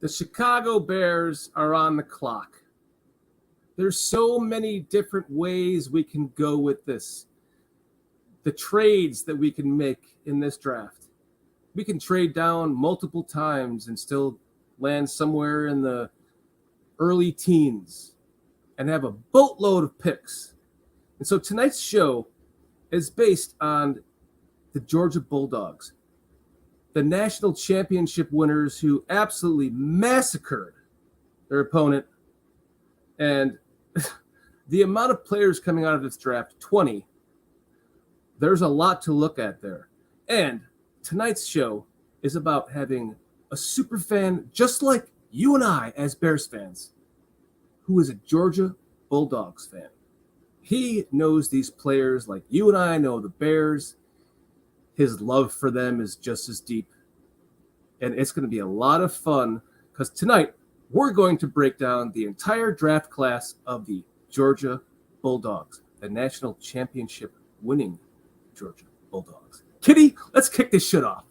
The Chicago Bears are on the clock. There's so many different ways we can go with this. The trades that we can make in this draft. We can trade down multiple times and still land somewhere in the early teens and have a boatload of picks. And so tonight's show is based on the Georgia Bulldogs, the national championship winners who absolutely massacred their opponent. And the amount of players coming out of this draft, 20, there's a lot to look at there. And tonight's show is about having a super fan just like you and I as Bears fans, who is a Georgia Bulldogs fan. He knows these players like you and I know the Bears. His love for them is just as deep. And it's going to be a lot of fun because tonight we're going to break down the entire draft class of the Georgia Bulldogs, the national championship winning Georgia Bulldogs. Kitty, let's kick this shit off.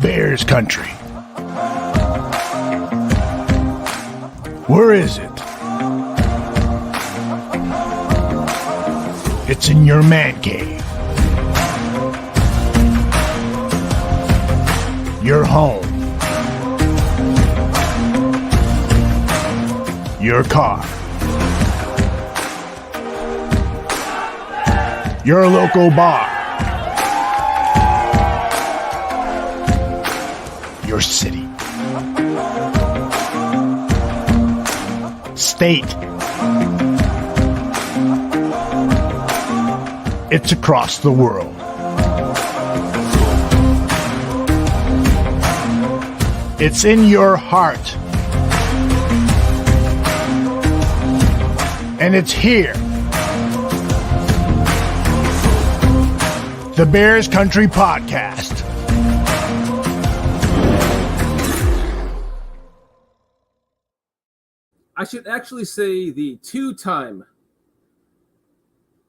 Bears country. Where is it? It's in your man cave. Your home. Your car. Your local bar. Your city. State. It's across the world. It's in your heart. And it's here. The Bears Country Podcast. I should actually say the two-time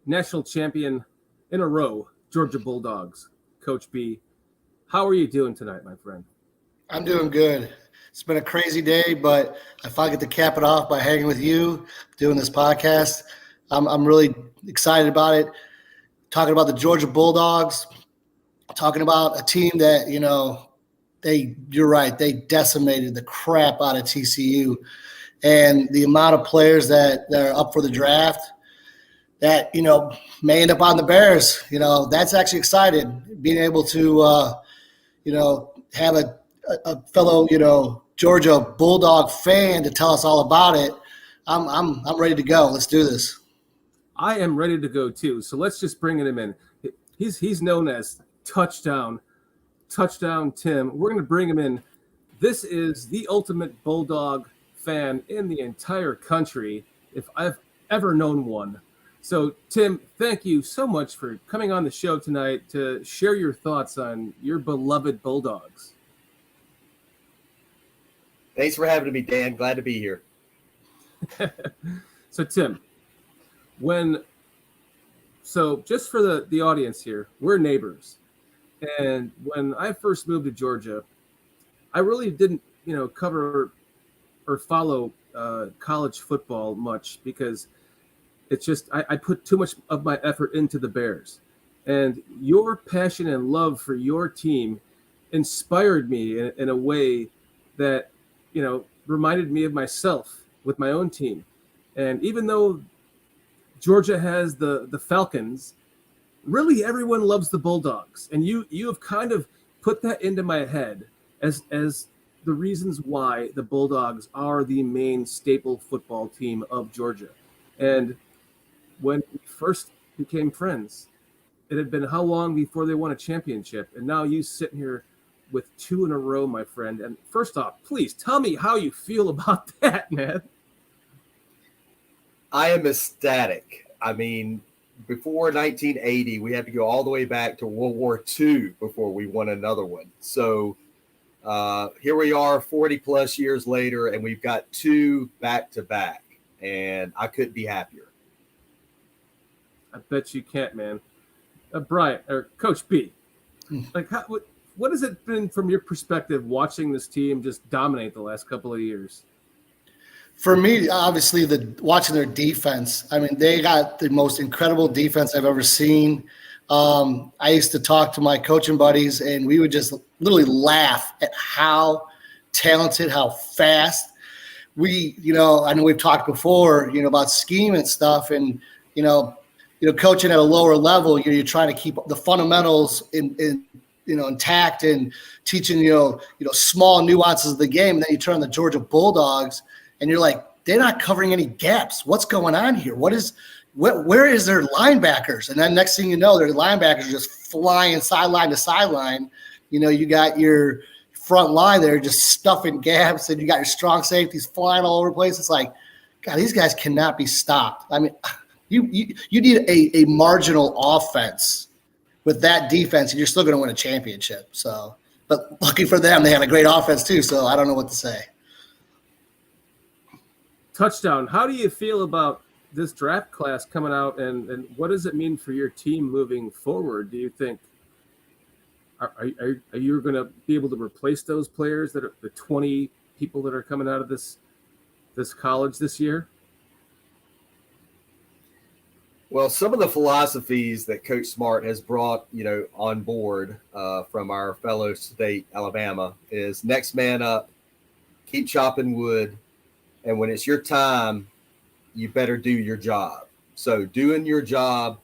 national champion in a row, Georgia Bulldogs. Coach B, how are you doing tonight, my friend? I'm doing good. It's been a crazy day, but if I get to cap it off by hanging with you, doing this podcast, I'm really excited about it. Talking about the Georgia Bulldogs, talking about a team that, you're right, they decimated the crap out of TCU. And the amount of players that are up for the draft that, may end up on the Bears, that's actually exciting. Being able to, have a fellow, Georgia Bulldog fan to tell us all about it. I'm ready to go. Let's do this. I am ready to go too. So let's just bring him in. He's known as Touchdown Tim. We're going to bring him in. This is the ultimate Bulldog fan in the entire country, if I've ever known one. So Tim, thank you so much for coming on the show tonight to share your thoughts on your beloved Bulldogs. Thanks for having me, Dan. Glad to be here. So Tim, just for the audience here, we're neighbors. And when I first moved to Georgia, I really didn't, cover or follow college football much because it's just I put too much of my effort into the Bears. And your passion and love for your team inspired me in a way that, reminded me of myself with my own team. And even though Georgia has the Falcons, really everyone loves the Bulldogs. And you have kind of put that into my head as the reasons why the Bulldogs are the main staple football team of Georgia. And when we first became friends, it had been how long before they won a championship? And now you sitting here with two in a row, my friend. And first off, please tell me how you feel about that, man. I am ecstatic. I mean, before 1980, we had to go all the way back to World War II before we won another one. So here we are 40 plus years later, and we've got two back-to-back, and I couldn't be happier. I bet you can't, man. Brian, or Coach B, like what has it been from your perspective watching this team just dominate the last couple of years? For me, obviously, watching their defense. I mean, they got the most incredible defense I've ever seen. I used to talk to my coaching buddies, and we would just literally laugh at how talented, how fast. I know we've talked before, about scheme and stuff, and coaching at a lower level, you're trying to keep the fundamentals intact and teaching small nuances of the game. And then you turn on the Georgia Bulldogs, and you're like, they're not covering any gaps. What's going on here? Where is their linebackers? And then next thing you know, their linebackers are just flying sideline to sideline. You got your front line there just stuffing gaps, and you got your strong safeties flying all over the place. It's like, God, these guys cannot be stopped. I mean, you need a marginal offense with that defense, and you're still going to win a championship. So, but lucky for them, they have a great offense too. So I don't know what to say. Touchdown. How do you feel about this draft class coming out, and what does it mean for your team moving forward? Do you think are you going to be able to replace those players that are the 20 people that are coming out of this college this year? Well, some of the philosophies that Coach Smart has brought, on board from our fellow state, Alabama, is next man up, keep chopping wood, and when it's your time, you better do your job. So doing your job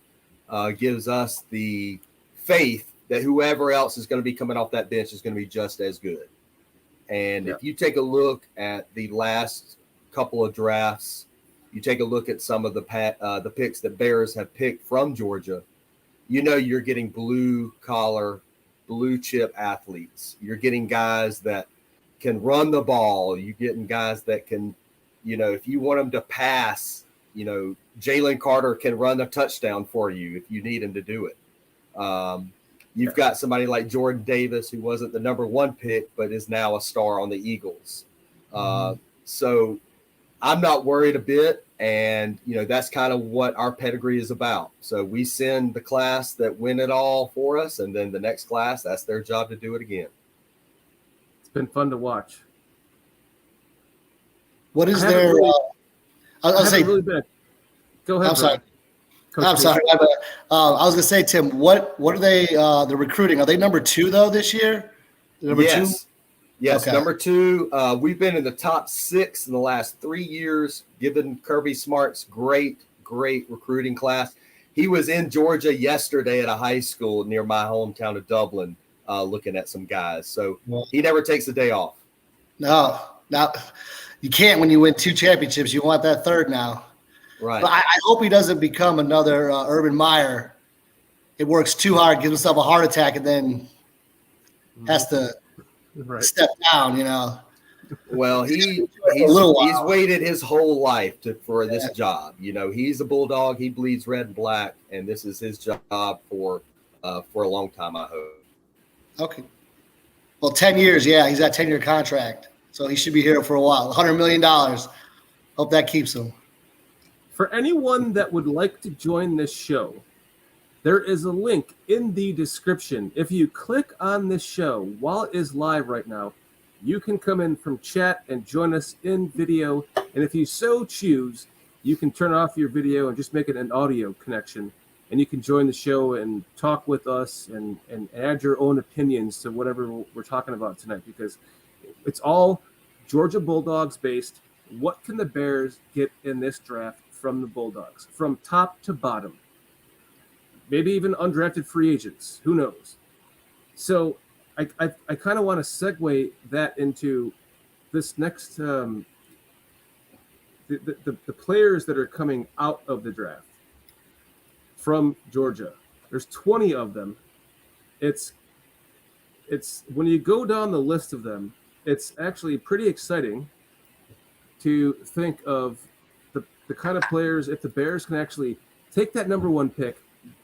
gives us the faith that whoever else is going to be coming off that bench is going to be just as good. And if you take a look at the last couple of drafts, you take a look at some of the picks that Bears have picked from Georgia, you're getting blue-collar, blue-chip athletes. You're getting guys that can run the ball. You're getting guys that can, if you want them to pass, Jalen Carter can run a touchdown for you if you need him to do it. You've got somebody like Jordan Davis, who wasn't the number one pick, but is now a star on the Eagles. So I'm not worried a bit. And, that's kind of what our pedigree is about. So we send the class that win it all for us, and then the next class, that's their job to do it again. It's been fun to watch. What is their I'll say really bad. Go ahead. I'm sorry. Coach I'm sorry. I was going to say, Tim, what are they the recruiting? Are they number 2 though this year? Number 2? Yes, okay. Number 2. We've been in the top 6 in the last 3 years, given Kirby Smart's great recruiting class. He was in Georgia yesterday at a high school near my hometown of Dublin, looking at some guys. So he never takes a day off. No, you can't when you win 2 championships. You want that third now. Right. But I hope he doesn't become another Urban Meyer. It works too hard, gives himself a heart attack, and then has to step down, Well, he's waited his whole life for this job. He's a Bulldog. He bleeds red and black, and this is his job for a long time, I hope. Okay. Well, 10 years, yeah. He's got a 10-year contract, so he should be here for a while. $100 million. Hope that keeps him. For anyone that would like to join this show, there is a link in the description. If you click on this show while it is live right now, you can come in from chat and join us in video. And if you so choose, you can turn off your video and just make it an audio connection. And you can join the show and talk with us and add your own opinions to whatever we're talking about tonight, because it's all Georgia Bulldogs based. What can the Bears get in this draft from the Bulldogs, from top to bottom? Maybe even undrafted free agents. Who knows? So I kind of want to segue that into this next the players that are coming out of the draft from Georgia. There's 20 of them. It's when you go down the list of them, it's actually pretty exciting to think of the kind of players, if the Bears can actually take that number 1 pick,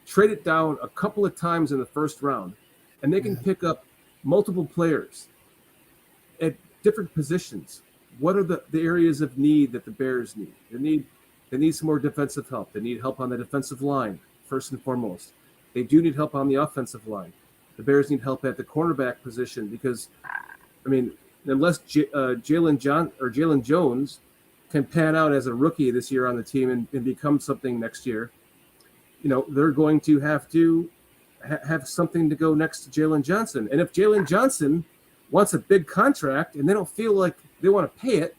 trade it down a couple of times in the first round, and they can pick up multiple players at different positions. What are the areas of need that the Bears need? They need some more defensive help. They need help on the defensive line, first and foremost. They do need help on the offensive line. the Bears need help at the cornerback position because, I mean, unless Jalen Jones can pan out as a rookie this year on the team and become something next year, they're going to have something to go next to Jalen Johnson. And if Jalen Johnson wants a big contract and they don't feel like they want to pay it,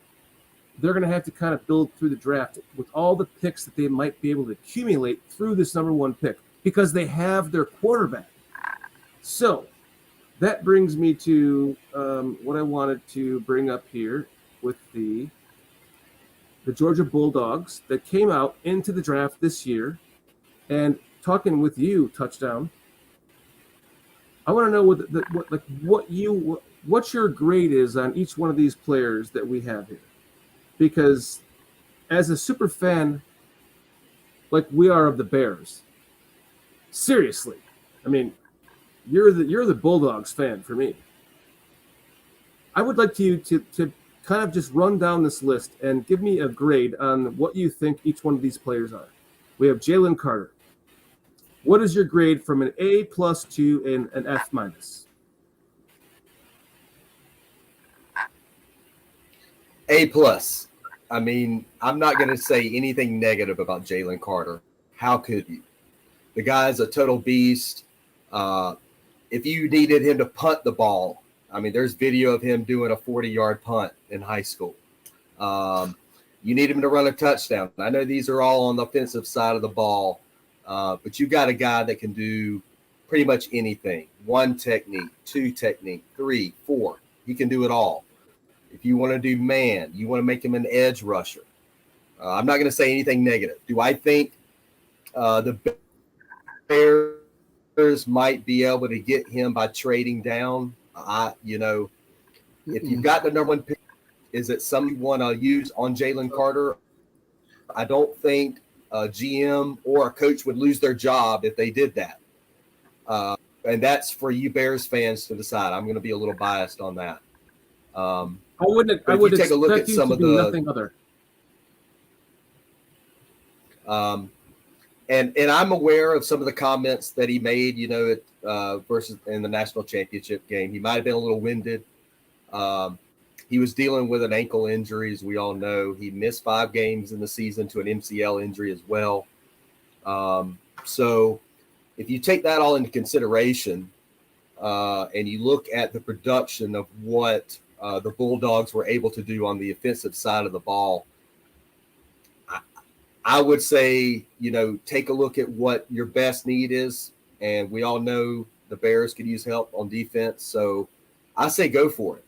they're going to have to kind of build through the draft with all the picks that they might be able to accumulate through this number one pick because they have their quarterback. So that brings me to what I wanted to bring up here with the Georgia Bulldogs that came out into the draft this year. And talking with you, Touchdown, I want to know what your grade is on each one of these players that we have here. Because as a super fan, like we are of the Bears, seriously, I mean, you're the Bulldogs fan for me. I would like you to kind of just run down this list and give me a grade on what you think each one of these players are. We have Jalen Carter. What is your grade from an A+ to an F-? A+. I mean, I'm not going to say anything negative about Jalen Carter. How could you? The guy's a total beast. If you needed him to punt the ball, I mean, there's video of him doing a 40-yard punt in high school. You need him to run a touchdown. I know these are all on the offensive side of the ball, but you got a guy that can do pretty much anything. 1 technique, 2 technique, 3, 4. He can do it all. If you want to do man, you want to make him an edge rusher. I'm not going to say anything negative. Do I think the Bears might be able to get him by trading down? If you've got the number one pick, is it something you want to use on Jalen Carter? I don't think a GM or a coach would lose their job if they did that. And that's for you Bears fans to decide. I'm going to be a little biased on that. I would take a look at some of the nothing other. And I'm aware of some of the comments that he made, versus in the national championship game. He might have been a little winded. He was dealing with an ankle injury, as we all know. He missed 5 games in the season to an MCL injury as well. So if you take that all into consideration and you look at the production of what the Bulldogs were able to do on the offensive side of the ball, I would say, take a look at what your best need is. And we all know the Bears could use help on defense. So I say go for it.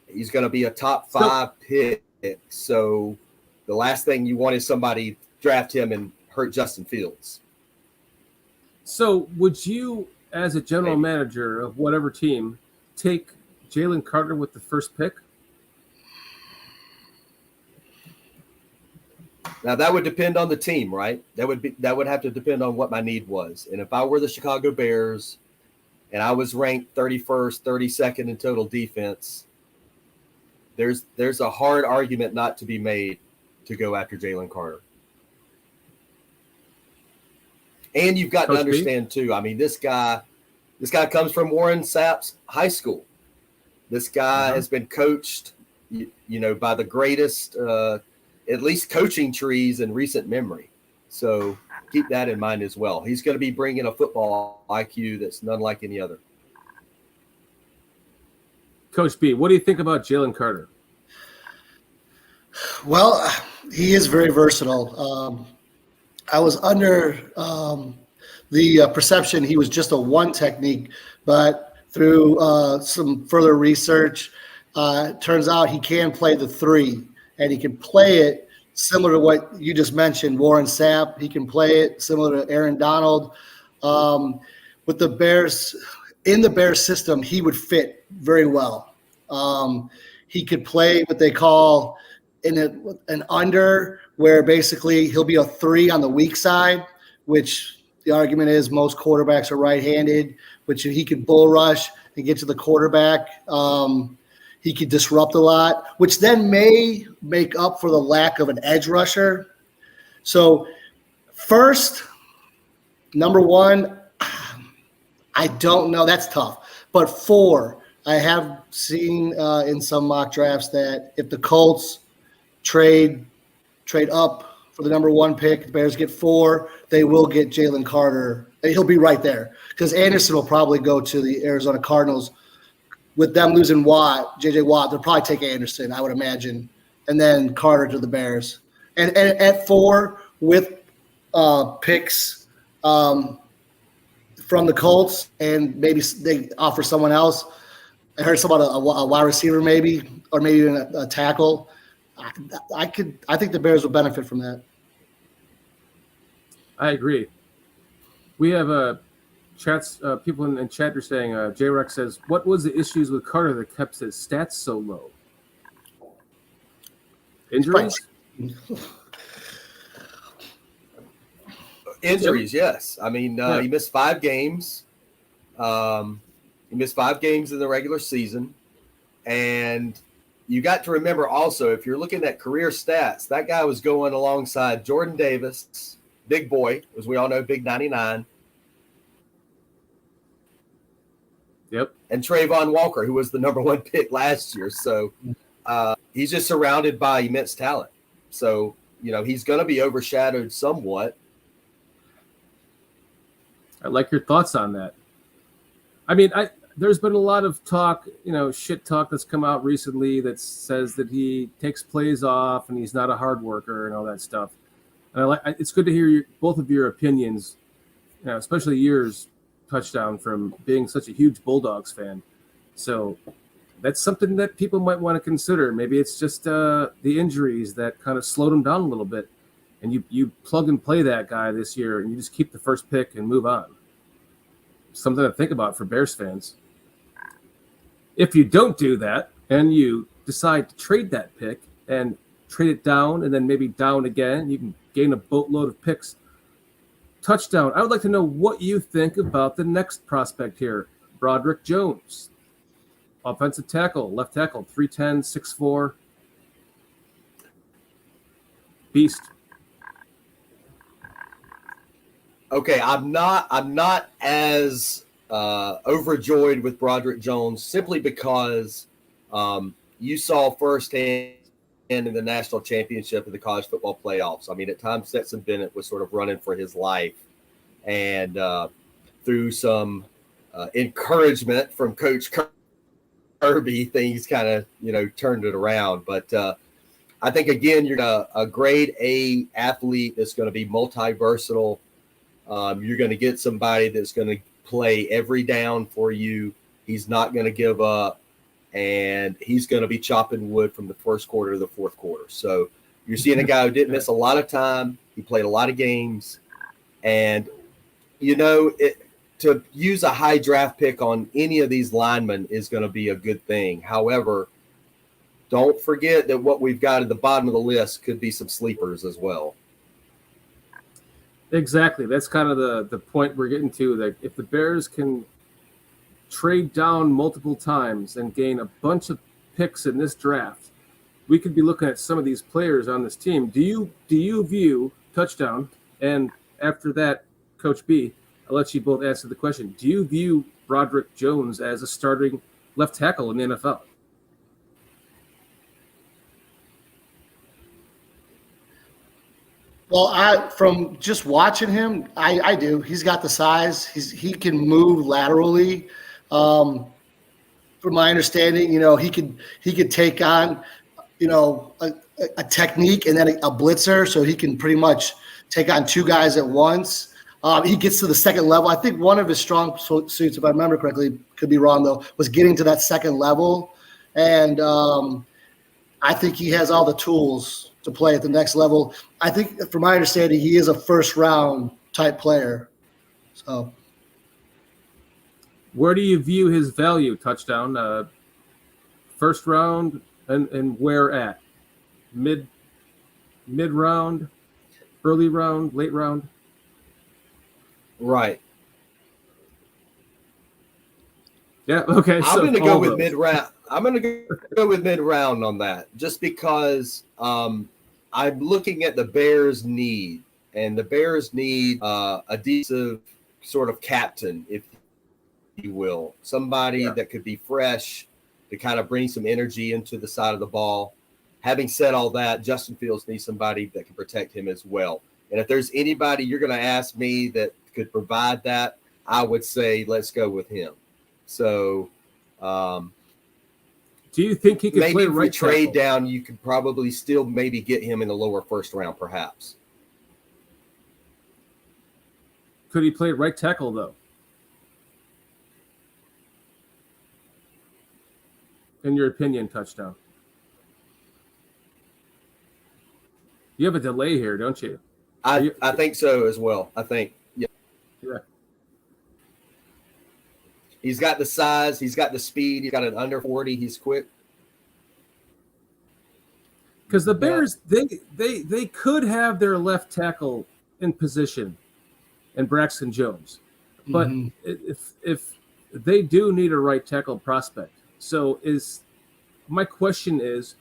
He's going to be a top 5 pick. So the last thing you want is somebody draft him and hurt Justin Fields. So would you, as a general manager of whatever team, take Jalen Carter with the first pick? Now that would depend on the team, right? That would have to depend on what my need was. And if I were the Chicago Bears and I was ranked 31st, 32nd in total defense, there's a hard argument not to be made to go after Jalen Carter. And you've got to understand too. I mean, this guy comes from Warren Sapp's high school. This guy has been coached, by the greatest, at least coaching trees in recent memory. So keep that in mind as well. He's going to be bringing a football IQ that's none like any other. Coach B, what do you think about Jalen Carter? Well, he is very versatile. I was under the perception he was just a 1 technique, but through some further research, turns out he can play the 3, and he can play it similar to what you just mentioned, Warren Sapp. He can play it similar to Aaron Donald. With the Bears, in the Bears system, he would fit very well. He could play what they call an under, where basically he'll be a 3 on the weak side, which the argument is most quarterbacks are right-handed, which he could bull rush and get to the quarterback. He could disrupt a lot, which then may make up for the lack of an edge rusher. So first, number 1, I don't know. That's tough. But 4, I have seen in some mock drafts that if the Colts trade up for the number 1 pick, the Bears get 4, they will get Jalen Carter. He'll be right there because Anderson will probably go to the Arizona Cardinals. With them losing J.J. Watt, they'll probably take Anderson, I would imagine, and then Carter to the Bears. And at 4 with picks from the Colts, and maybe they offer someone else. I heard something about a wide receiver maybe, or maybe even a tackle. I think the Bears will benefit from that. I agree. We have people in chat are saying, J-Rex says, what was the issues with Carter that kept his stats so low? Injuries? Injuries, yes. I mean, he missed 5 games. He missed 5 games in the regular season. And you got to remember also, if you're looking at career stats, that guy was going alongside Jordan Davis, big boy, as we all know, big 99. Yep. And Trayvon Walker, who was the number 1 pick last year. So he's just surrounded by immense talent. So, he's going to be overshadowed somewhat. I like your thoughts on that. I mean, there's been a lot of talk, shit talk that's come out recently that says that he takes plays off and he's not a hard worker and all that stuff. And it's good to hear both of your opinions, especially yours, Touchdown, from being such a huge Bulldogs fan. So that's something that people might want to consider. Maybe it's just the injuries that kind of slowed him down a little bit. And you plug and play that guy this year and you just keep the first pick and move on. Something to think about for Bears fans. If you don't do that and you decide to trade that pick and trade it down and then maybe down again, you can gain a boatload of picks. Touchdown. I would like to know what you think about the next prospect here, Broderick Jones. Offensive tackle, left tackle, 3'10", 6'4". Beast. Okay, I'm not as overjoyed with Broderick Jones simply because you saw firsthand in the national championship of the college football playoffs. I mean, at times Stetson Bennett was sort of running for his life, and through some encouragement from Coach Kirby, things kind of turned it around. But I think again, you're a grade A athlete that's going to be multi-versatile. You're going to get somebody that's going to play every down for you. He's not going to give up, and he's going to be chopping wood from the first quarter to the fourth quarter. So you're seeing a guy who didn't miss a lot of time. He played a lot of games, and to use a high draft pick on any of these linemen is going to be a good thing. However, don't forget that what we've got at the bottom of the list could be some sleepers as well. Exactly. That's kind of the point we're getting to. That if the Bears can trade down multiple times and gain a bunch of picks in this draft, we could be looking at some of these players on this team. Do you view Touchdown, and after that, Coach B, I'll let you both answer the question. Do you view Broderick Jones as a starting left tackle in the NFL? Well, from just watching him, I do. He's got the size. He can move laterally. From my understanding, he could take on, a technique and then a blitzer, so he can pretty much take on 2 guys at once. He gets to the second level. I think one of his strong suits, if I remember correctly, could be wrong though, was getting to that second level, and I think he has all the tools to play at the next level. I think, from my understanding, he is a first-round type player. So, where do you view his value, Touchdown? First round and where at? Mid round, early round, late round? Right. Yeah. Okay. I'm going to go with mid round. I'm going to go with mid round on that, just because I'm looking at the Bears' need, and the Bears need a decent sort of captain, if you will. Somebody that could be fresh to kind of bring some energy into the side of the ball. Having said all that, Justin Fields needs somebody that can protect him as well. And if there's anybody you're going to ask me that could provide that, I would say let's go with him. So do you think he could maybe play if right we trade tackle? down, you could probably still maybe get him in the lower first round, perhaps. Could he play right tackle, though? In your opinion, touchdown. You have a delay here, don't you? I think so as well. I think, yeah. He's got the size. He's got the speed. He's got an under 40. He's quick. Because the Bears, they could have their left tackle in position and Braxton Jones. But if they do need a right tackle prospect. So my question is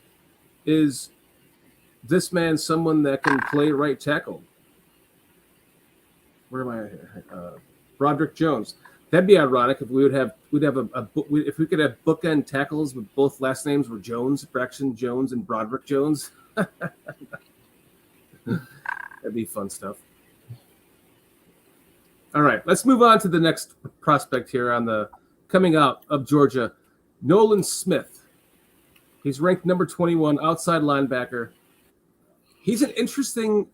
this man someone that can play right tackle? Where am I here? Broderick Jones. That'd be ironic if we'd have if we could have bookend tackles with both last names were Jones, Braxton Jones, and Broderick Jones. That'd be fun stuff. All right, let's move on to the next prospect here on the coming out of Georgia, Nolan Smith. He's ranked number 21, outside linebacker. He's an interesting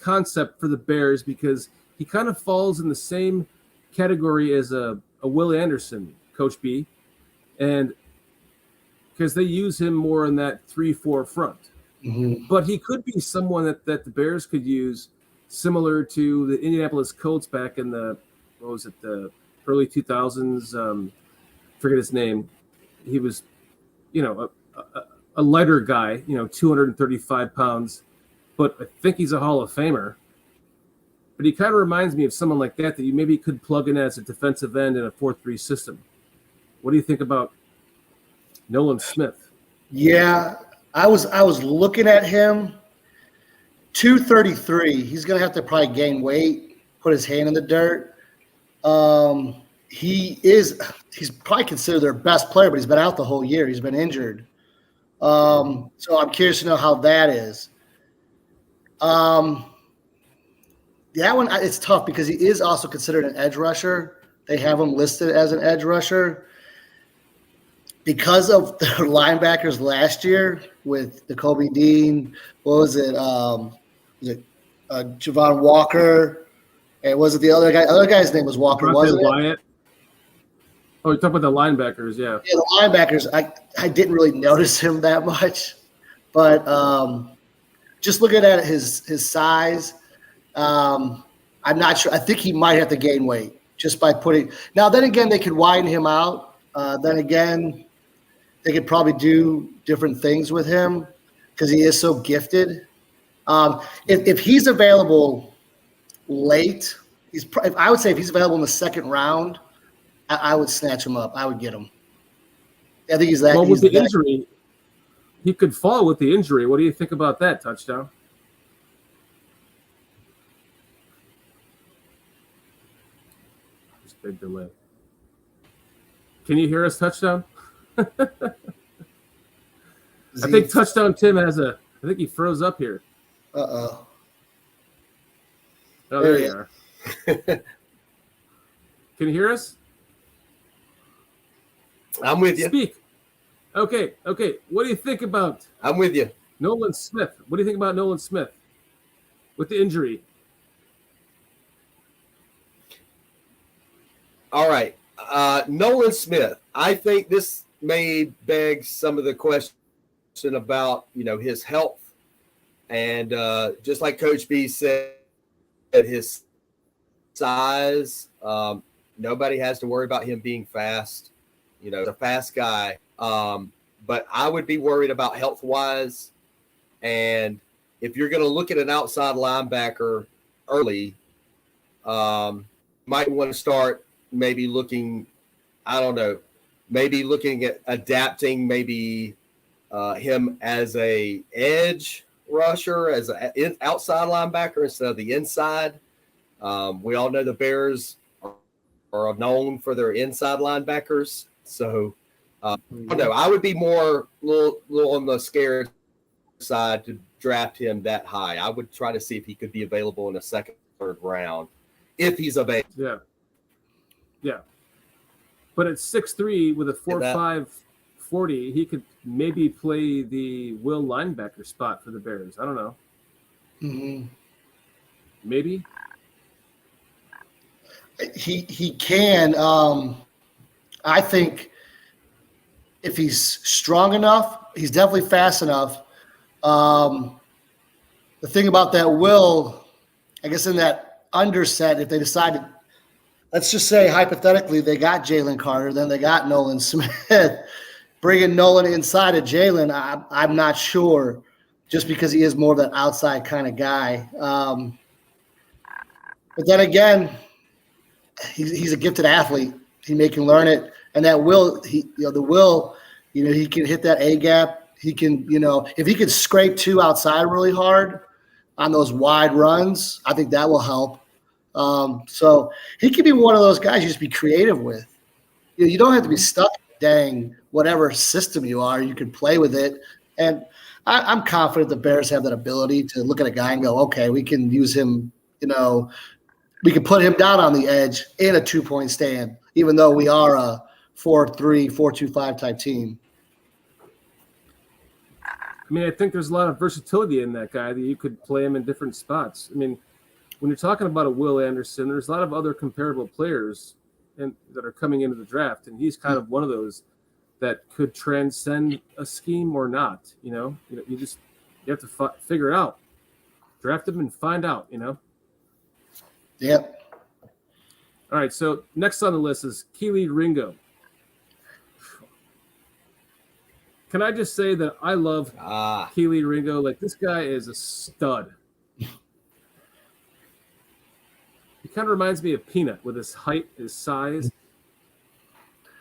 concept for the Bears because he kind of falls in the same category as a Will Anderson, Coach B, and because they use him more in that 3-4 front. But he could be someone that the Bears could use similar to the Indianapolis Colts back in the early 2000s. Forget his name. He was, a lighter guy, 235 pounds, but I think he's a Hall of Famer. But he kind of reminds me of someone like that you maybe could plug in as a defensive end in a 4-3 system. What do you think about Nolan Smith? Yeah, I was looking at him. 233. He's going to have to probably gain weight, put his hand in the dirt. He's probably considered their best player, but he's been out the whole year. He's been injured. So I'm curious to know how that is. That one, it's tough because he is also considered an edge rusher. They have him listed as an edge rusher. Because of their linebackers last year with Jacoby Dean, what was it? Javon Walker, and was it the other guy? Other guy's name was Walker, wasn't it? Wyatt. Oh, you're talking about the linebackers, yeah. Yeah, the linebackers. I didn't really notice him that much, but just looking at his size, I'm not sure. I think he might have to gain weight just by putting. Now, then again, they could widen him out. Then again, they could probably do different things with him because he is so gifted. If he's available late, I would say if he's available in the second round, I would snatch him up. I would get him. I think he's that. Well, with the injury, he could fall with the injury. What do you think about that, touchdown? Just big delay. Can you hear us, touchdown? I think touchdown Tim I think he froze up here. Uh-oh. Oh, there you are. Can you hear us? I'm with you. Speak. Okay. What do you think about I'm with you. Nolan Smith? What do you think about Nolan Smith with the injury? All right. Nolan Smith. I think this may beg some of the question about, his health. And just like Coach B said, his size, nobody has to worry about him being fast. He's a fast guy. But I would be worried about health-wise. And if you're going to look at an outside linebacker early, might want to start maybe looking, I don't know, maybe looking at adapting maybe him as a edge rusher, as an outside linebacker instead of the inside. We all know the Bears are are known for their inside linebackers. So, I don't know. I would be more little on the scared side to draft him that high. I would try to see if he could be available in the second, third round, if he's available. Yeah. But at 6'3" with a 4.5 40, he could maybe play the will linebacker spot for the Bears. I don't know. Mm-hmm. Maybe. He can. I think if he's strong enough, he's definitely fast enough. The thing about that will, I guess in that underset, if they decided, let's just say hypothetically they got Jalen Carter, then they got Nolan Smith. Bringing Nolan inside of Jalen, I'm not sure, just because he is more of that outside kind of guy. But then again, he's a gifted athlete. He can learn it, and that will, he can hit that A gap. He can, if he can scrape two outside really hard on those wide runs, I think that will help. So he could be one of those guys you just be creative with. You don't have to be stuck dang whatever system you are. You can play with it, and I'm confident the Bears have that ability to look at a guy and go, okay, we can use him. We can put him down on the edge in a 2-point stand, even though we are a 4-3, 4-2-5 type team. I mean, I think there's a lot of versatility in that guy that you could play him in different spots. I mean, when you're talking about a Will Anderson, there's a lot of other comparable players that are coming into the draft, and he's kind of one of those that could transcend a scheme or not. You have to figure it out, draft him and find out. Yep. All right. So next on the list is Kelee Ringo. Can I just say that I love Kelee Ringo? Like, this guy is a stud. He kind of reminds me of Peanut with his height, his size.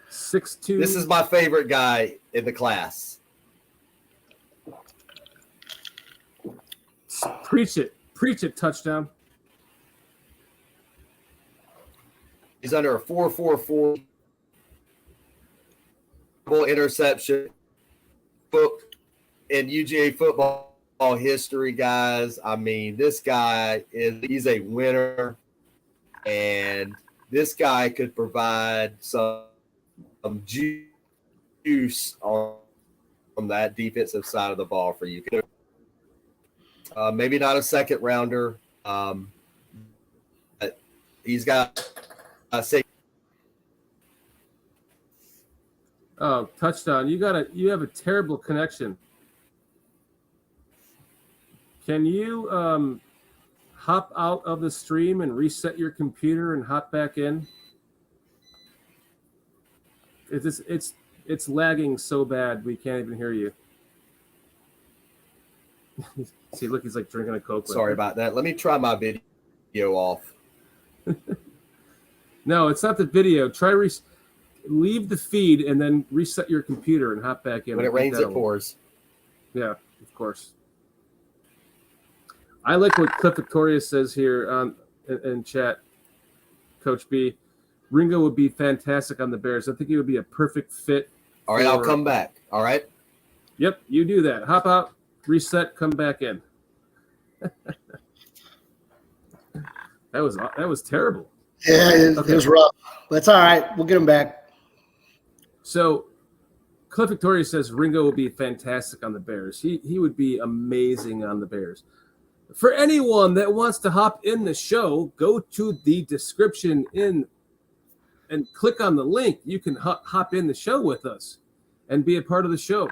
6'2". This is my favorite guy in the class. Preach it, touchdown. He's under a 4.44 interception book in UGA football history, guys. I mean, this guy he's a winner, and this guy could provide some juice on that defensive side of the ball for you. Maybe not a second rounder. But he's got Oh, touchdown. You have a terrible connection. Can you hop out of the stream and reset your computer and hop back in? It's lagging so bad we can't even hear you. See, look, he's like drinking a Coke. Sorry about that. Let me try my video off. No, it's not the video. Leave the feed and then reset your computer and hop back in. When it rains, it pours. Yeah, of course. I like what Cliff Victoria says here in chat, Coach B. Ringo would be fantastic on the Bears. I think he would be a perfect fit. All right, I'll come back. All right? Yep, you do that. Hop out, reset, come back in. That was terrible. Yeah, it was rough. But it's all right. We'll get him back. So Cliff Victoria says Ringo will be fantastic on the Bears. He would be amazing on the Bears. For anyone that wants to hop in the show, go to the description and click on the link. You can hop in the show with us and be a part of the show.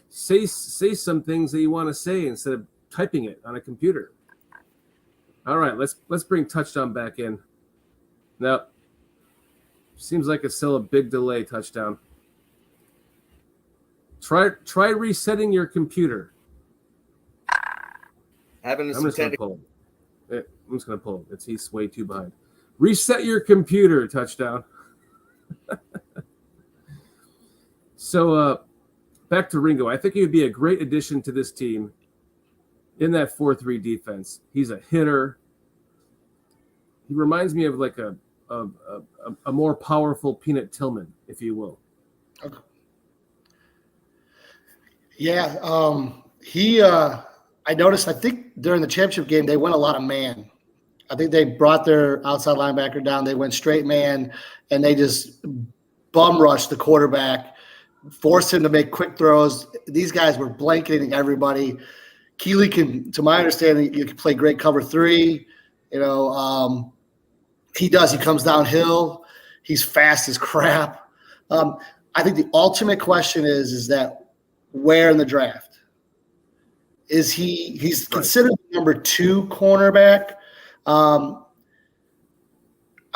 Say some things that you want to say instead of typing it on a computer. All right, let's bring touchdown back in. Now, seems like it's still a big delay, touchdown. Try resetting your computer. I'm just going to pull him. He's way too behind. Reset your computer, touchdown. So back to Ringo. I think he would be a great addition to this team in that 4-3 defense. He's a hitter. He reminds me of like a a more powerful Peanut Tillman, if you will. Okay. Yeah, I noticed. I think during the championship game they went a lot of man. I think they brought their outside linebacker down. They went straight man, and they just bum rushed the quarterback, forced him to make quick throws. These guys were blanketing everybody. Keeley can, to my understanding, you can play great cover 3. You know, he does. He comes downhill. He's fast as crap. I think the ultimate question is that where in the draft is he? He's considered the number 2 cornerback. I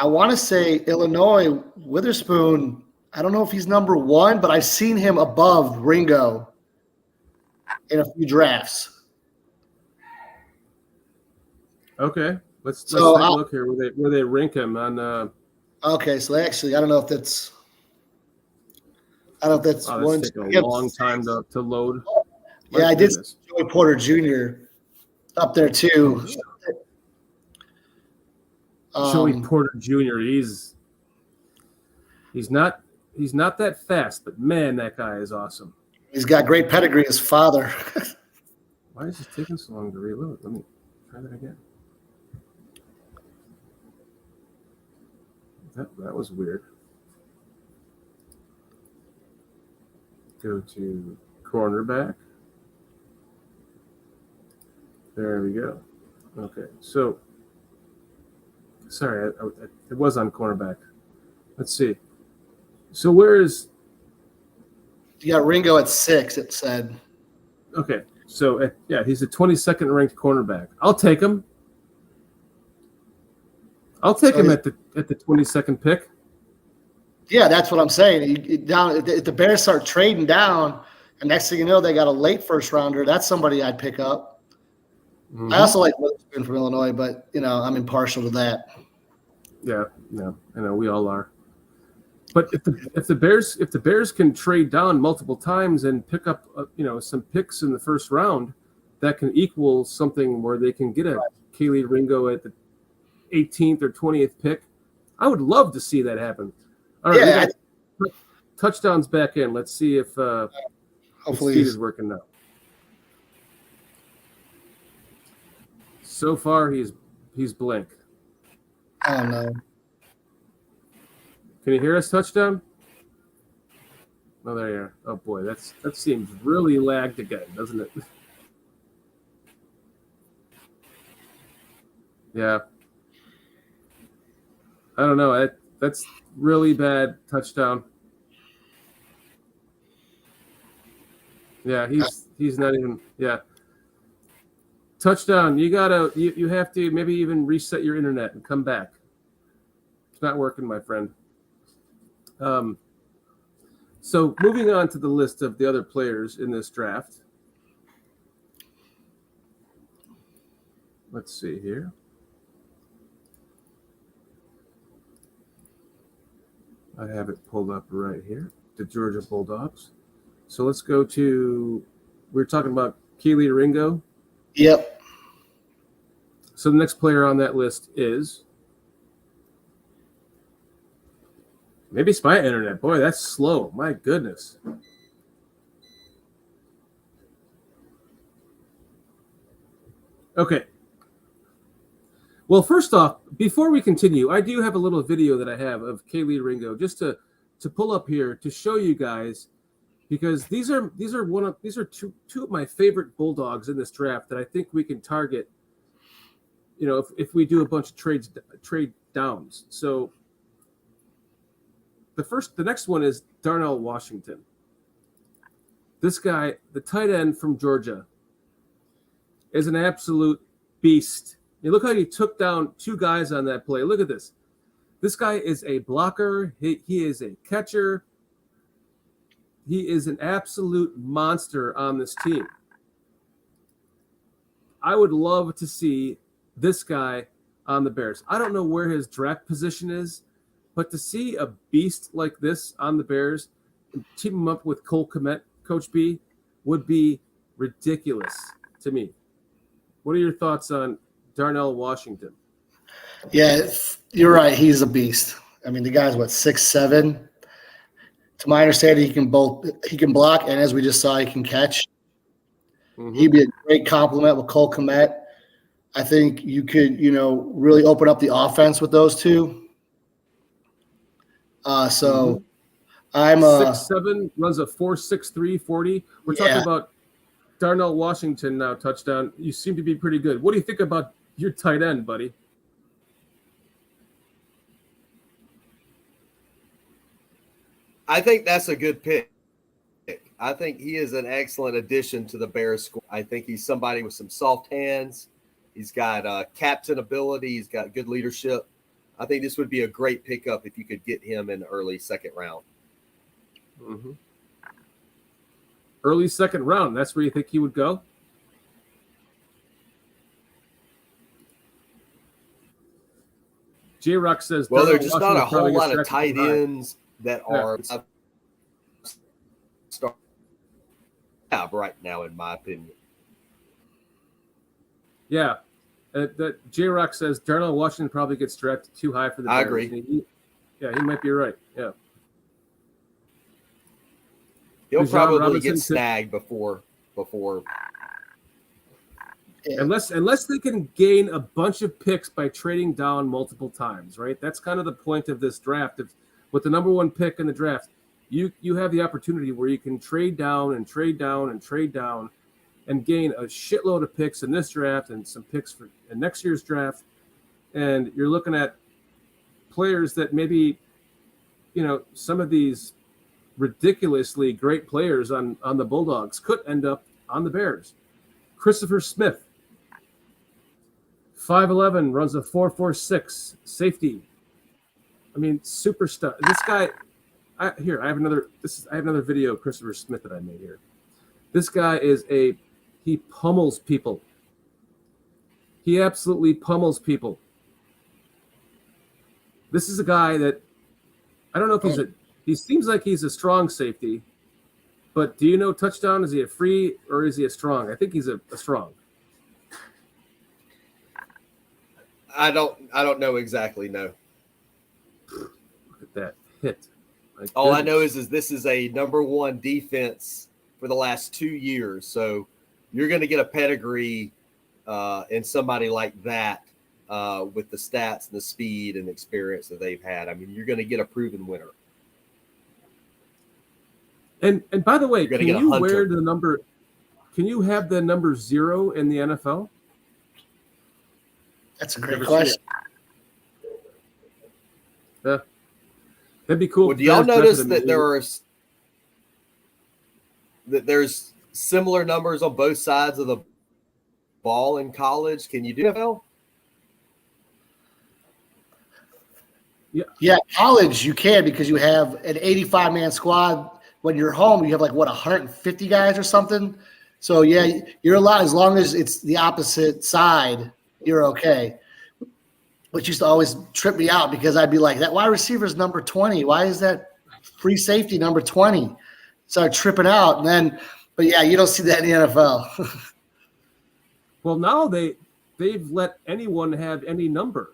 want to say Illinois Witherspoon. I don't know if he's number 1, but I've seen him above Ringo in a few drafts. Okay, let's take a look here where they rank him on. Okay, so actually, I don't know if that's. Oh, that's taking a long time to load. Yeah, I did see Joey Porter Jr. up there too. Joey Porter Jr. He's not that fast, but man, that guy is awesome. He's got great pedigree. His father. Why is this taking so long to reload? Let me try that again. That was weird. Go to cornerback. There we go. Okay, so sorry, it was on cornerback. Let's see. So where is? You got Ringo at 6. It said. Okay, so yeah, he's a 22nd ranked cornerback. I'll take him. I'll take him at the 22nd pick. Yeah, that's what I'm saying. If the Bears start trading down, and next thing you know, they got a late first rounder. That's somebody I'd pick up. Mm-hmm. I also like Witherspoon from Illinois, but I'm impartial to that. Yeah, I know we all are. But if the Bears can trade down multiple times and pick up some picks in the first round, that can equal something where they can get a Kelee Ringo at the 18th or 20th pick. I would love to see that happen. All right, touchdowns back in. Let's see if hopefully his speed is working now. So far, he's blank. Oh no! Can you hear us? Touchdown? Oh, there you are. Oh boy, that seems really lagged again, doesn't it? Yeah. I don't know. That's really bad touchdown. Yeah, he's not even. Yeah. Touchdown. You have to maybe even reset your internet and come back. It's not working, my friend. So moving on to the list of the other players in this draft. Let's see here. I have it pulled up right here, the Georgia Bulldogs. So let's go to, we're talking about Kelee Ringo. Yep. So the next player on that list is, maybe it's my internet. Boy, that's slow. My goodness. Okay. Well, first off, before we continue, I do have a little video that I have of Kelee Ringo just to pull up here to show you guys, because these are two of my favorite Bulldogs in this draft that I think we can target. If we do a bunch of trade downs. So the next one is Darnell Washington. This guy, the tight end from Georgia, is an absolute beast. Look how he took down 2 guys on that play. Look at this. This guy is a blocker. He is a catcher. He is an absolute monster on this team. I would love to see this guy on the Bears. I don't know where his draft position is, but to see a beast like this on the Bears, team him up with Cole Kmet, Coach B, would be ridiculous to me. What are your thoughts on Darnell Washington? Yeah, you're right. He's a beast. I mean, the guy's what, 6'7". To my understanding, he can block, and as we just saw, he can catch. Mhm. He'd be a great complement with Cole Kmet. I think you could, really open up the offense with those two. So I'm 6'7", runs a 4.63 40. We're Yeah. talking about Darnell Washington now, touchdown. You seem to be pretty good. What do you think about your tight end, buddy? I think that's a good pick. I think he is an excellent addition to the Bears squad. I think he's somebody with some soft hands. He's got captain ability. He's got good leadership. I think this would be a great pickup if you could get him in the early second round. Mm-hmm. Early second round. That's where you think he would go? J-Rock says, well, Darnell there's just Washington not a whole probably lot gets of drafted tight high. ends that are right now, in my opinion. Yeah. That J-Rock says Darnell Washington probably gets drafted too high for the Bears. I agree. He might be right. Yeah. He'll Bijan probably Robinson get snagged before. Unless they can gain a bunch of picks by trading down multiple times, right? That's kind of the point of this draft. With the number one pick in the draft, you have the opportunity where you can trade down and trade down and trade down and gain a shitload of picks in this draft and some picks for in next year's draft. And you're looking at players that maybe, some of these ridiculously great players on the Bulldogs could end up on the Bears. Christopher Smith, 5'11", runs a 4.46, safety. I mean, superstar. This guy, I have another video of Christopher Smith that I made here. This guy he pummels people. He absolutely pummels people. This is a guy that, I don't know if he seems like he's a strong safety, but do you know touchdown? Is he a free or is he a strong? I think he's a strong. I don't know exactly. No. Look at that hit. All I know is this is a number one defense for the last 2 years. So you're going to get a pedigree in somebody like that with the stats and the speed and experience that they've had. I mean, you're going to get a proven winner. And by the way, can you wear the number? Can you have the number 0 in the NFL? That's a great question. Yeah, that'd be cool. Well, do y'all notice that there's similar numbers on both sides of the ball in college? Can you do NFL? Yeah, college you can because you have an 85-man squad. When you're home, you have 150 guys or something. So yeah, you're allowed as long as it's the opposite side, you're okay. Which used to always trip me out because I'd be like, that wide receiver is number 20. Why is that free safety number 20? Start tripping out, but yeah, you don't see that in the NFL. Well, now they've let anyone have any number.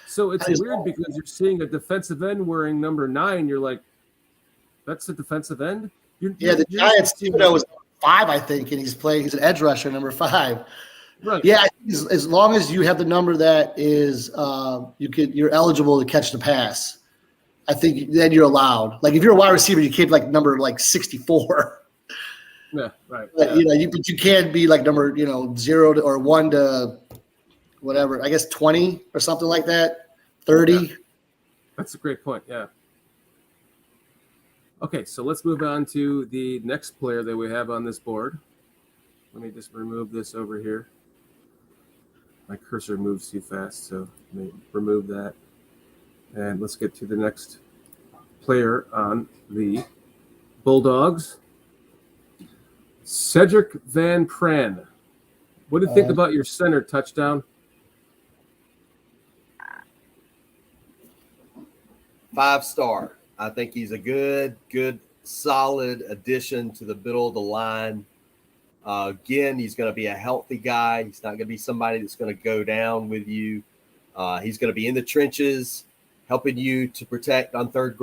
So it's weird because you're seeing a defensive end wearing number 9. You're like, that's the defensive end? The Giants Thibodeau was 5, I think, and he's an edge rusher, number 5. Right. Yeah, as long as you have the number that is you're eligible to catch the pass. I think then you're allowed. If you're a wide receiver, you can't number 64. Yeah, right. But, you can't be number 0 to, or 1 to whatever. I guess 20 or something like that. 30. Yeah. That's a great point. Yeah. Okay, so let's move on to the next player that we have on this board. Let me just remove this over here. My cursor moves too fast, so let me remove that. And let's get to the next player on the Bulldogs. Cedric Van Pran. What do you think about your center touchdown? 5-star. I think he's a good, solid addition to the middle of the line. Again, he's going to be a healthy guy. He's not going to be somebody that's going to go down with you. He's going to be in the trenches, helping you to protect on third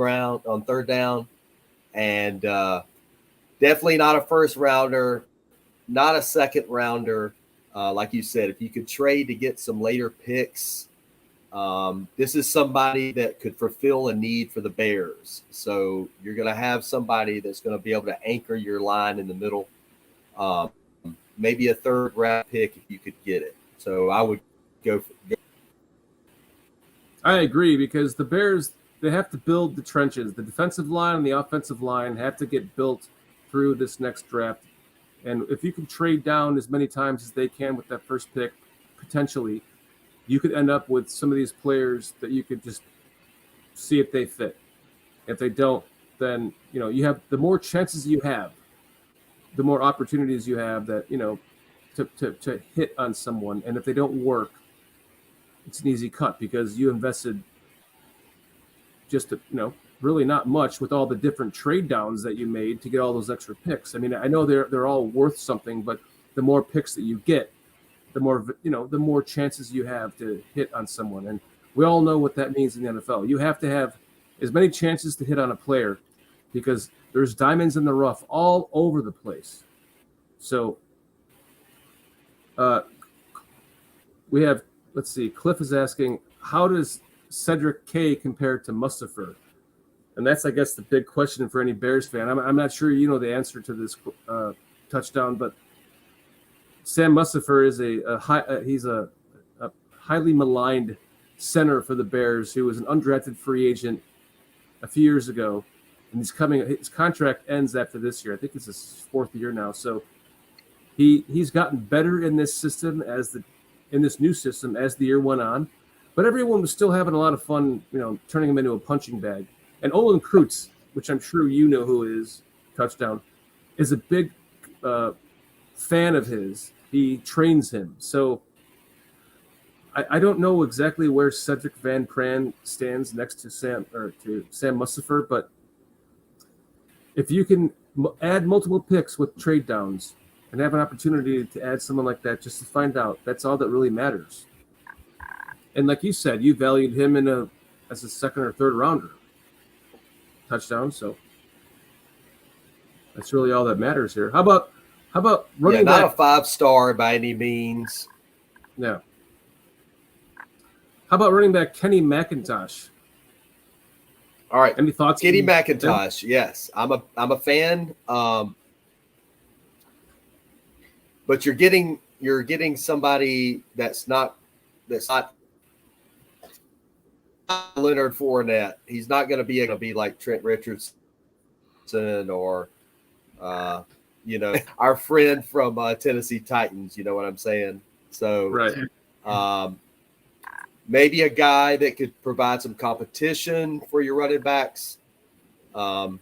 down, and definitely not a first rounder, not a second rounder. Like you said, if you could trade to get some later picks, this is somebody that could fulfill a need for the Bears. So you're going to have somebody that's going to be able to anchor your line in the middle. Maybe a third round pick if you could get it. So I would go. I agree, because the Bears, they have to build the trenches. The defensive line and the offensive line have to get built through this next draft. And if you can trade down as many times as they can with that first pick, potentially, you could end up with some of these players that you could just see if they fit. If they don't, then, you have the more chances you have, the more opportunities you have that, to hit on someone. And if they don't work, it's an easy cut, because you invested just, really not much with all the different trade downs that you made to get all those extra picks. I mean, I know they're all worth something, but the more picks that you get, the more chances you have to hit on someone. And we all know what that means in the NFL. You have to have as many chances to hit on a player, because there's diamonds in the rough all over the place. So we have, let's see, Cliff is asking, how does Cedric K compare to Mustipher? And that's, I guess, the big question for any Bears fan. I'm not sure you know the answer to this touchdown, but Sam Mustipher is he's a highly maligned center for the Bears, who was an undrafted free agent a few years ago, and his contract ends after this year. I think it's his fourth year now. So he's gotten better in this system in this new system as the year went on, but everyone was still having a lot of fun, turning him into a punching bag. And Olin Kreutz, which I'm sure you know who is, touchdown, is a big fan of his. He trains him. So I don't know exactly where Cedric Van Pran stands next to Sam Mustipher, but if you can add multiple picks with trade downs and have an opportunity to add someone like that just to find out, that's all that really matters. And like you said, you valued him as a second or third rounder. Touchdown, so that's really all that matters here. How about running back? Not a 5-star by any means. No. How about running back Kenny McIntosh? All right. Any thoughts? Kenny McIntosh, yes. I'm a fan. But you're getting somebody that's not Leonard Fournette. He's not going to be like Trent Richardson or our friend from Tennessee Titans. You know what I'm saying? So right. Maybe a guy that could provide some competition for your running backs. But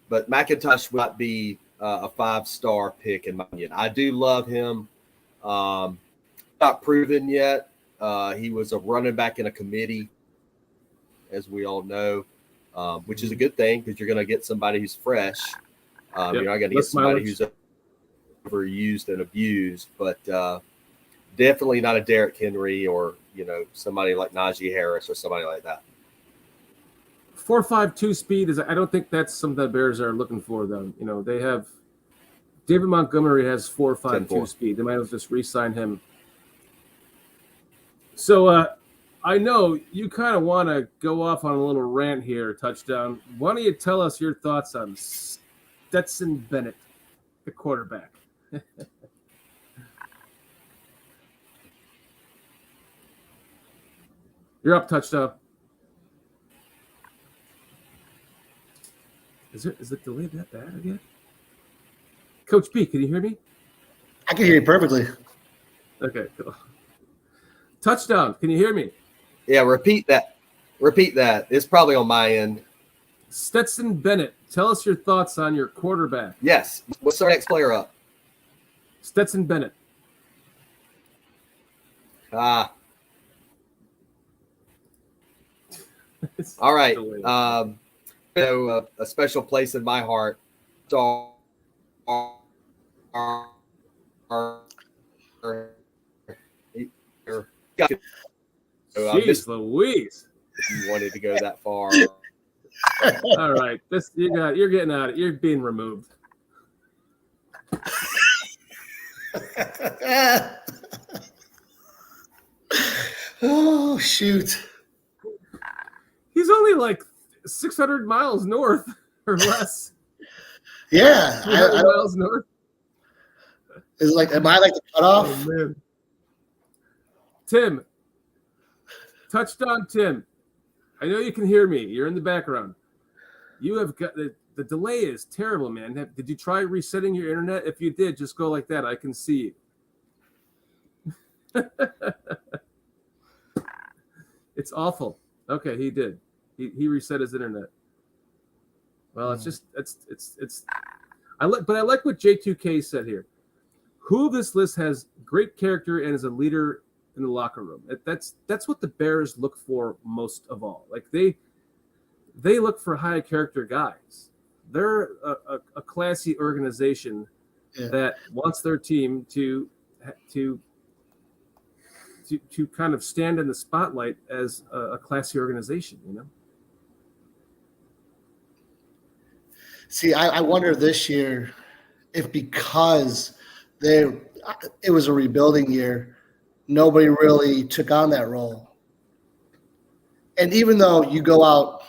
McIntosh would not be a 5-star pick in my opinion. I do love him. Not proven yet. He was a running back in a committee, as we all know, which is a good thing, because you're going to get somebody who's fresh. You're not going to get somebody who's overused and abused, but definitely not a Derrick Henry or somebody like Najee Harris or somebody like that. 4.52 speed I don't think that's something the Bears are looking for, though. They have David Montgomery has 4.52 speed. They might have just re-signed him. So I know you kind of want to go off on a little rant here, touchdown. Why don't you tell us your thoughts on Stetson Bennett, the quarterback? You're up, touchdown. Is it delayed that bad again? Coach B, can you hear me? I can hear you perfectly. Okay, cool. Touchdown, can you hear me? Yeah, repeat that. It's probably on my end. Stetson Bennett, tell us your thoughts on your quarterback. Yes. What's our next player up? Stetson Bennett. All right. A special place in my heart. So, So Jeez Louise. you wanted to go that far. All right. You're getting out. You're being removed. Oh, shoot. He's only like 600 miles north or less. Yeah. 300 miles north. Is like, am I like the cutoff? Oh, man. Tim. Touchdown, Tim. I know you can hear me. You're in the background. You have got the delay is terrible, man. Did you try resetting your internet? If you did, just go like that. I can see you. It's awful. Okay, he did. He reset his internet. Well, it's just it's. I like what J2K said here. Who of this list has great character and is a leader in the locker room? That's what the Bears look for most of all. Like they look for high character guys. They're a classy organization that wants their team to kind of stand in the spotlight as a classy organization, you know? See, I wonder this year if because it was a rebuilding year, nobody really took on that role. And even though you go out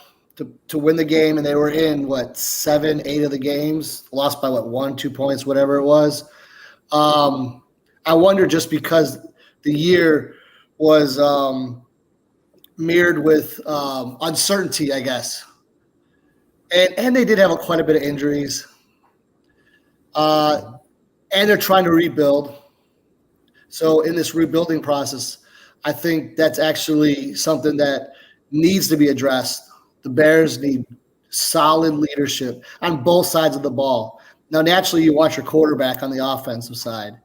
to win the game and they were in, 7, 8 of the games, lost by 1, 2 points, whatever it was. I wonder just because the year was mirrored with uncertainty, I guess. And they did have quite a bit of injuries. And they're trying to rebuild. So in this rebuilding process, I think that's actually something that needs to be addressed. The Bears need solid leadership on both sides of the ball. Now, naturally, you want your quarterback on the offensive side.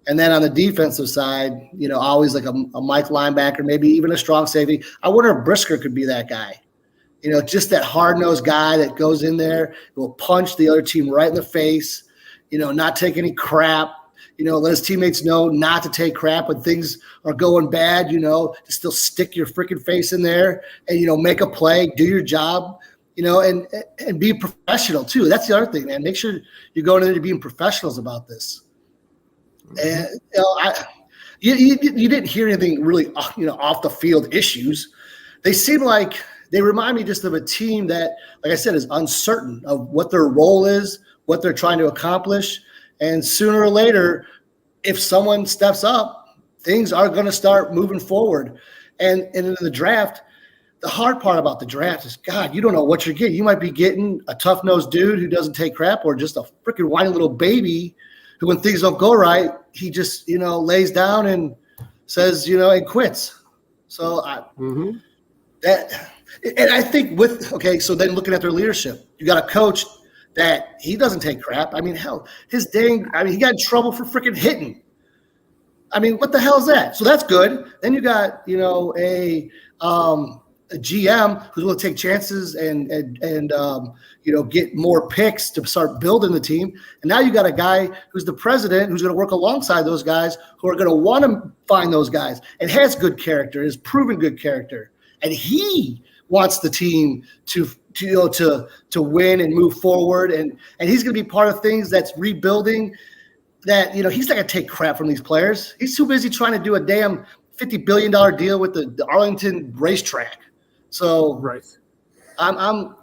And then on the defensive side, always like a Mike linebacker, maybe even a strong safety. I wonder if Brisker could be that guy. Just that hard-nosed guy that goes in there, will punch the other team right in the face, not take any crap, let his teammates know not to take crap when things are going bad, to still stick your freaking face in there and, make a play, do your job, and be professional too. That's the other thing, man. Make sure you're going in there being professionals about this. And, you didn't hear anything really, off the field issues. They seem like they remind me just of a team that, like I said, is uncertain of what their role is, what they're trying to accomplish. And sooner or later, if someone steps up, things are going to start moving forward. And in the draft, the hard part about the draft is, God, you don't know what you're getting. You might be getting a tough-nosed dude who doesn't take crap, or just a freaking whiny little baby who, when things don't go right, he just, lays down and says, and quits. So and I think so then looking at their leadership, you got a coach that he doesn't take crap. I mean, hell, he got in trouble for freaking hitting. I mean, what the hell is that? So that's good. Then you got, a GM who's going to take chances and get more picks to start building the team. And now you got a guy who's the president who's going to work alongside those guys who are going to want to find those guys and has good character, has proven good character. And he wants the team to win and move forward. And he's going to be part of things that's rebuilding that, he's not going to take crap from these players. He's too busy trying to do a damn $50 billion deal with the Arlington racetrack. So right. I know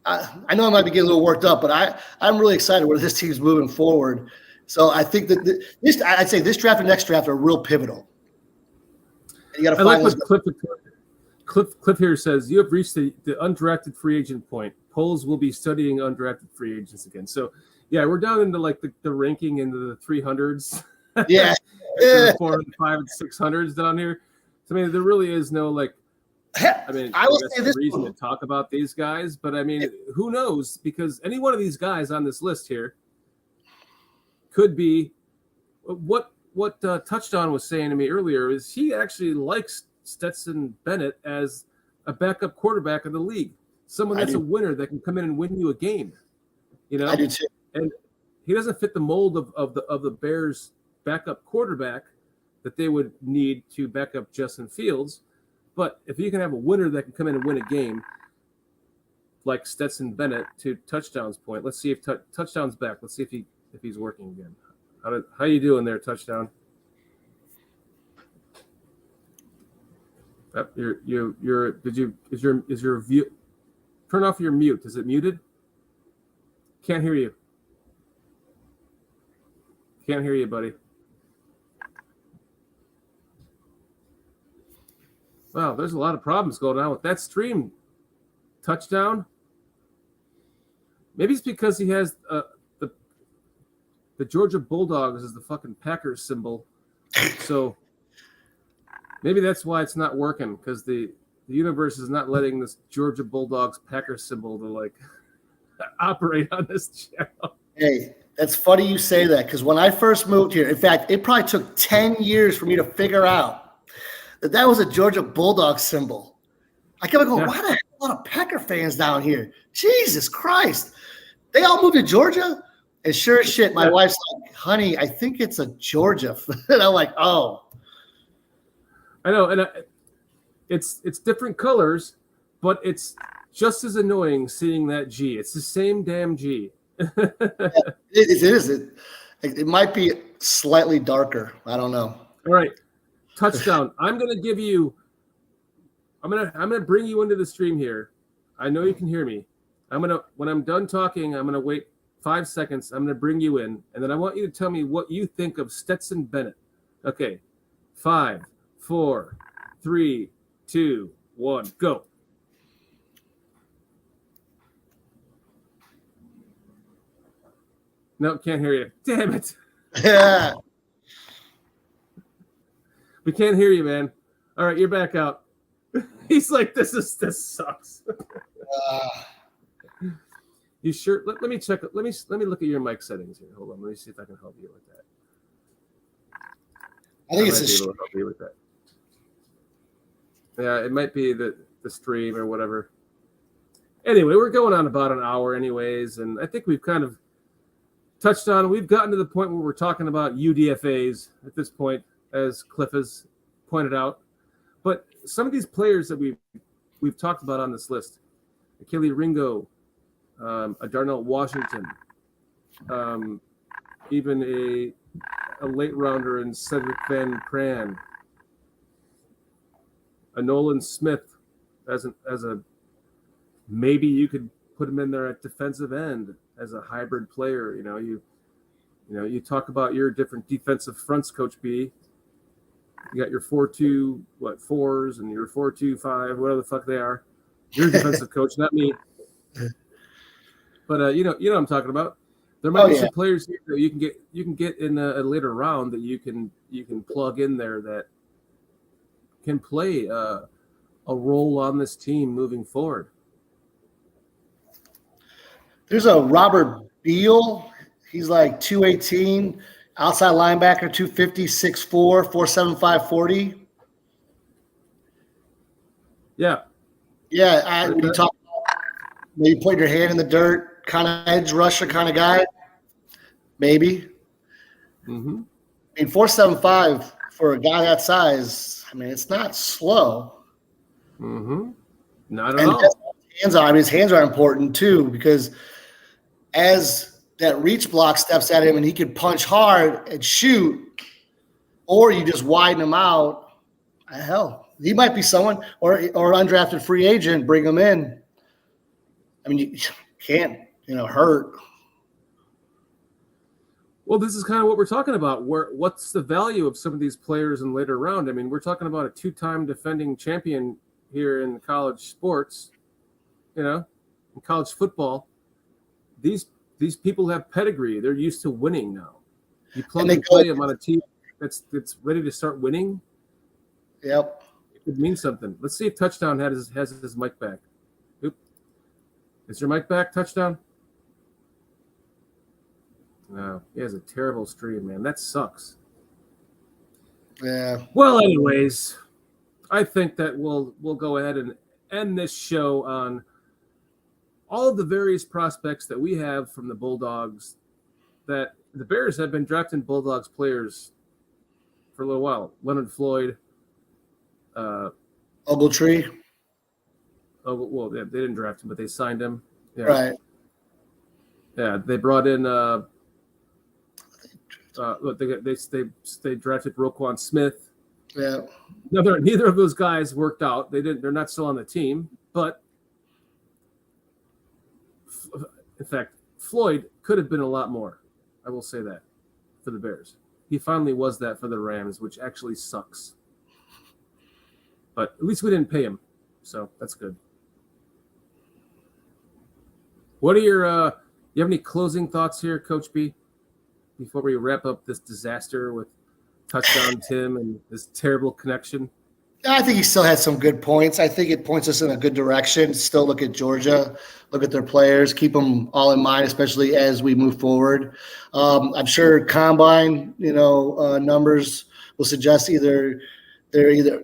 I might be getting a little worked up, but I'm really excited where this team's moving forward. So I think that I'd say this draft and next draft are real pivotal. And you got to find what Cliff here says. You have reached the undrafted free agent point. Polls will be studying undrafted free agents again. So yeah, we're down into like the ranking into the 300s. Yeah. The 400, 500, and 600s down here. So I mean, there really is no I will say this reason to talk about these guys, but I mean, who knows? Because any one of these guys on this list here could be what Touchdown was saying to me earlier is he actually likes Stetson Bennett as a backup quarterback in the league, someone that's a winner that can come in and win you a game. I do too. And he doesn't fit the mold of the Bears backup quarterback that they would need to back up Justin Fields. But if you can have a winner that can come in and win a game, like Stetson Bennett to touchdowns point. Let's see if touchdown's back. Let's see if he's working again. How you doing there, touchdown? Is your view? Turn off your mute. Is it muted? Can't hear you. Can't hear you, buddy. Wow, there's a lot of problems going on with that stream. Touchdown. Maybe it's because he has the Georgia Bulldogs is the fucking Packers symbol. So maybe that's why it's not working, because the universe is not letting this Georgia Bulldogs Packers symbol to like operate on this channel. Hey, that's funny you say that, because when I first moved here, in fact, it probably took 10 years for me to figure out that was a Georgia Bulldogs symbol. I kept going, why the hell a lot of Packer fans down here? Jesus Christ. They all moved to Georgia? And sure as shit, my wife's like, honey, I think it's a Georgia. And I'm like, oh. I know, and it's different colors, but it's just as annoying seeing that G. It's the same damn G. It is. It might be slightly darker. I don't know. All right, touchdown. I'm gonna bring you into the stream here. I know you can hear me. When I'm done talking, I'm gonna wait 5 seconds. I'm gonna bring you in, and then I want you to tell me what you think of Stetson Bennett. Okay, 5, 4, 3, 2, 1, go. No, can't hear you. Damn it. Yeah. We can't hear you, man. All right, you're back out. He's like, this sucks. You sure? Let me check. Let me look at your mic settings here. Hold on. Let me see if I can help you with that. I think it's able to help you with that. Yeah, it might be the stream or whatever. Anyway, we're going on about an hour anyways, and I think we've kind of touched on, we've gotten to the point where we're talking about UDFAs at this point, as Cliff has pointed out. But some of these players that we've talked about on this list, Achille Ringo, a Darnell Washington, even a late rounder in Cedric Van Pran, a Nolan Smith as a maybe you could put him in there at defensive end as a hybrid player. You talk about your different defensive fronts, Coach B. You got your 4-2 4s and your 4-2-5, whatever the fuck they are. You're a defensive coach, not me. But you know what I'm talking about. There might be some players here that you can get in a later round that you can plug in there that can play a role on this team moving forward. There's a Robert Beal. He's like 218, outside linebacker, 250, 6'4", 475, 40. Yeah. Yeah, when you talk about maybe putting your hand in the dirt, kind of edge rusher kind of guy, maybe. Mm-hmm. I mean, 475 for a guy that size, I mean, it's not slow. Mm-hmm. Not at all. His hands are important too, because as that reach block steps at him and he can punch hard and shoot, or you just widen him out, hell, he might be someone, or undrafted free agent, bring him in. I mean, you can't, hurt. Well, this is kind of what we're talking about. What's the value of some of these players in later round? I mean, we're talking about a 2-time defending champion here in college sports, in college football. These people have pedigree. They're used to winning now. You plug and play them on a team that's ready to start winning. Yep. It could mean something. Let's see if Touchdown has his mic back. Oop. Is your mic back, Touchdown? No, he has a terrible stream, man. That sucks. Yeah. Well, anyways, I think that we'll go ahead and end this show on all of the various prospects that we have from the Bulldogs. That the Bears have been drafting Bulldogs players for a little while. Leonard Floyd, Ogletree. Oh well, yeah, they didn't draft him, but they signed him. Yeah. Right. Yeah, they brought in. They drafted Roquan Smith. Yeah. Neither of those guys worked out. They're not still on the team. But in fact, Floyd could have been a lot more. I will say that for the Bears. He finally was that for the Rams, which actually sucks. But at least we didn't pay him, so that's good. What are your? You have any closing thoughts here, Coach B? Before we wrap up this disaster with touchdown Tim and this terrible connection? I think he still had some good points. I think it points us in a good direction. Still look at Georgia, look at their players, keep them all in mind, especially as we move forward. I'm sure combine, numbers will suggest they're either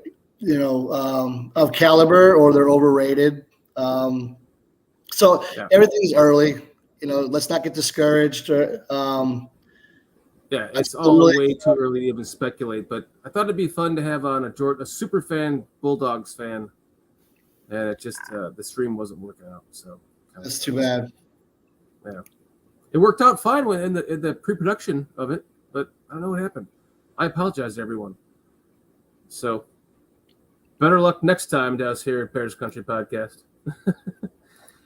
of caliber or they're overrated. So everything's early. Let's not get discouraged. Yeah, it's all way too early to even speculate, but I thought it'd be fun to have on a super fan Bulldogs fan, and it just the stream wasn't working out. So that's too bad. Yeah, it worked out fine in the pre-production of it, but I don't know what happened. I apologize to everyone. So better luck next time to us here at Bears Country Podcast.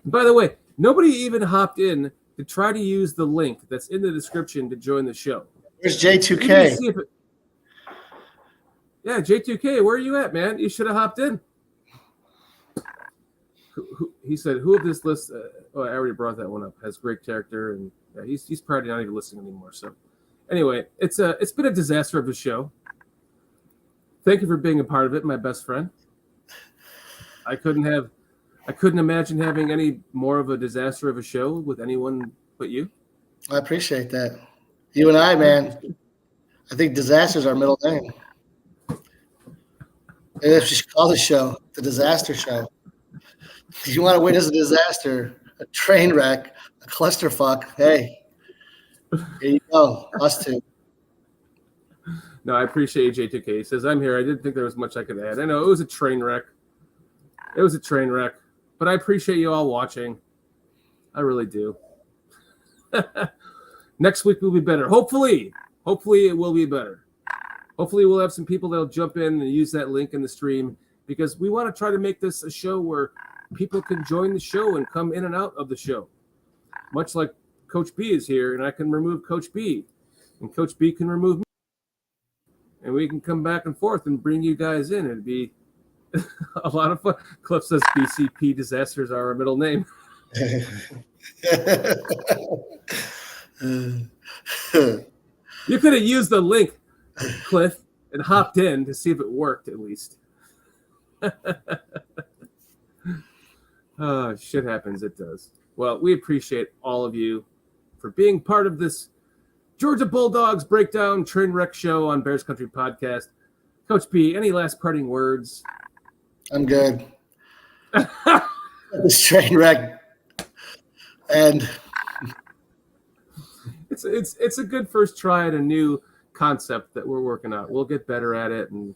By the way, nobody even hopped in to try to use the link that's in the description to join the show. Where's J2K? Yeah, J2K, where are you at, man? You should have hopped in. He said, who of this list, I already brought that one up, has great character, and he's probably not even listening anymore. So anyway, it's been a disaster of a show. Thank you for being a part of it, my best friend. I couldn't imagine having any more of a disaster of a show with anyone but you. I appreciate that. You and I, man. I think disaster's our middle name. Maybe we should call the show the Disaster Show. If you want to witness a disaster, a train wreck, a clusterfuck, hey, here you go, us two. No, I appreciate you, J2K. He says, I'm here. I didn't think there was much I could add. I know it was a train wreck. But I appreciate you all watching. I really do. Next week will be better. Hopefully it will be better. Hopefully we'll have some people that'll jump in and use that link in the stream, because we want to try to make this a show where people can join the show and come in and out of the show. Much like Coach B is here, and I can remove Coach B, and Coach B can remove me. And we can come back and forth and bring you guys in. It'd be a lot of fun. Cliff says BCP disasters are our middle name. You could have used the link, Cliff, and hopped in to see if it worked at least. Shit happens. It does. Well, we appreciate all of you for being part of this Georgia Bulldogs breakdown train wreck show on Bears Country Podcast. Coach B, any last parting words? I'm good. This train wreck, and it's a good first try at a new concept that we're working on. We'll get better at it, and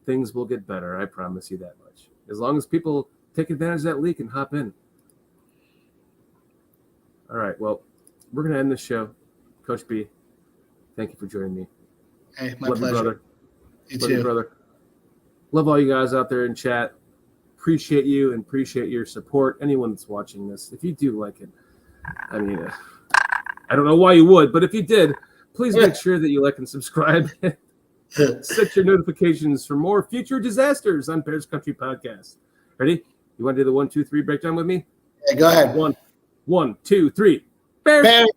things will get better. I promise you that much. As long as people take advantage of that leak and hop in. All right. Well, we're gonna end the show. Coach B, thank you for joining me. Hey, my Love pleasure. You, brother. You Love too. you, brother. Love all you guys out there in chat. Appreciate you and appreciate your support. Anyone that's watching this, if you do like it, I mean, I don't know why you would, but if you did, please make sure that you like and subscribe. Set your notifications for more future disasters on Bears Country Podcast. Ready? You want to do the 1, 2, 3 breakdown with me? Yeah, go ahead. 1, 2, 3. Bears. Bears.